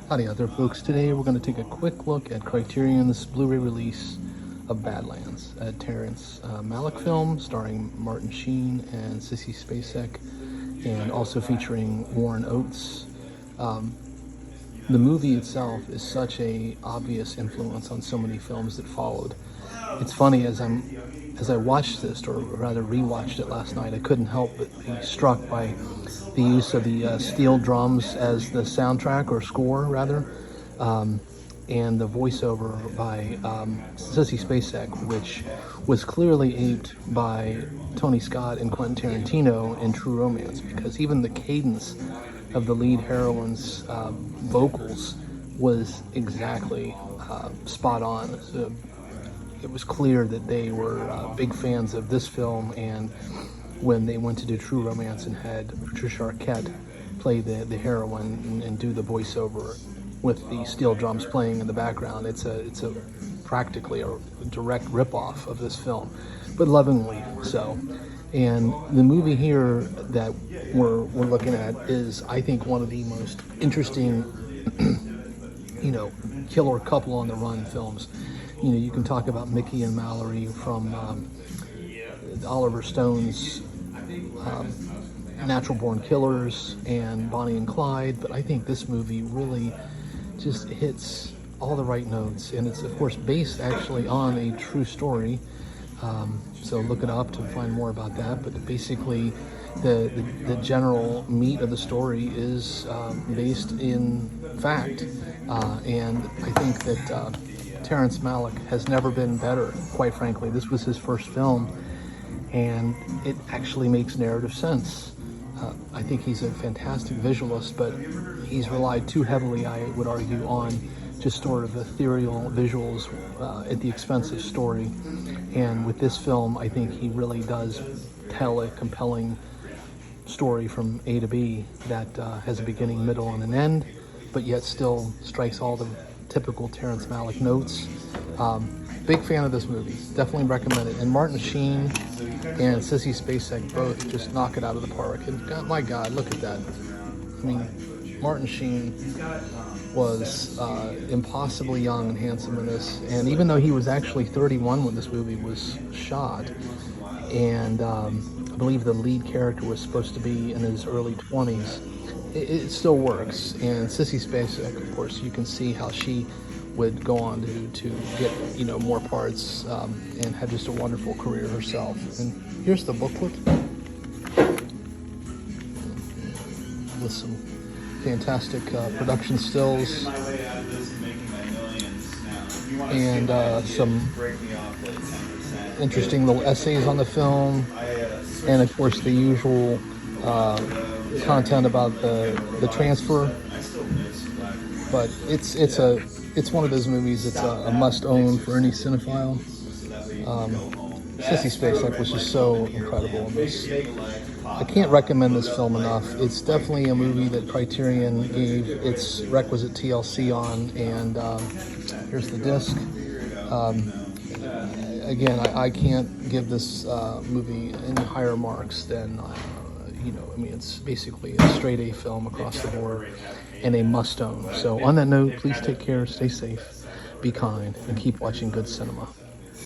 Howdy out there, folks. Today we're going to take a quick look at Criterion's Blu-ray release of Badlands, a Terrence Malick film starring Martin Sheen and Sissy Spacek, and also featuring Warren Oates. The movie itself is such a obvious influence on so many films that followed. It's funny, as I watched this, or rather rewatched it last night, I couldn't help but be struck by the use of the steel drums as the soundtrack, or score rather, and the voiceover by Sissy Spacek, which was clearly aped by Tony Scott and Quentin Tarantino in True Romance, because even the cadence of the lead heroine's vocals was exactly spot on. So it was clear that they were big fans of this film, and when they went to do True Romance and had Patricia Arquette play the heroine and do the voiceover with the steel drums playing in the background, it's a practically a direct ripoff of this film, but lovingly so. And the movie here that we're looking at is, I think, one of the most interesting, killer couple on the run films. You can talk about Mickey and Mallory from Oliver Stone's Natural Born Killers and Bonnie and Clyde, but I think this movie really just hits all the right notes, and it's of course based actually on a true story. So look it up to find more about that, but basically the general meat of the story is based in fact, and I think that Terrence Malick has never been better, quite frankly. This was his first film, and it actually makes narrative sense. I think he's a fantastic visualist, but he's relied too heavily, I would argue, on just sort of ethereal visuals at the expense of story. And with this film, I think he really does tell a compelling story from A to B that has a beginning, middle, and an end, but yet still strikes all the typical Terrence Malick notes. Big fan of this movie, definitely recommend it. And Martin Sheen and Sissy Spacek both just knock it out of the park. And God, my God, look at that. I mean, Martin Sheen was impossibly young and handsome in this, and even though he was actually 31 when this movie was shot, and I believe the lead character was supposed to be in his early 20s, it still works. And Sissy Spacek, of course, you can see how she would go on to get more parts, and had just a wonderful career herself. And here's the booklet with some fantastic production stills and some interesting little essays on the film, and of course the usual content about the transfer. But it's one of those movies that's a must-own for any cinephile. Sissy Spacek was just so incredible in this. I can't recommend this film enough. It's definitely a movie that Criterion gave its requisite TLC on, and here's the disc. Again, I can't give this movie any higher marks than, it's basically a straight A film across the board and a must-own. So on that note, please take care, stay safe, be kind, and keep watching good cinema.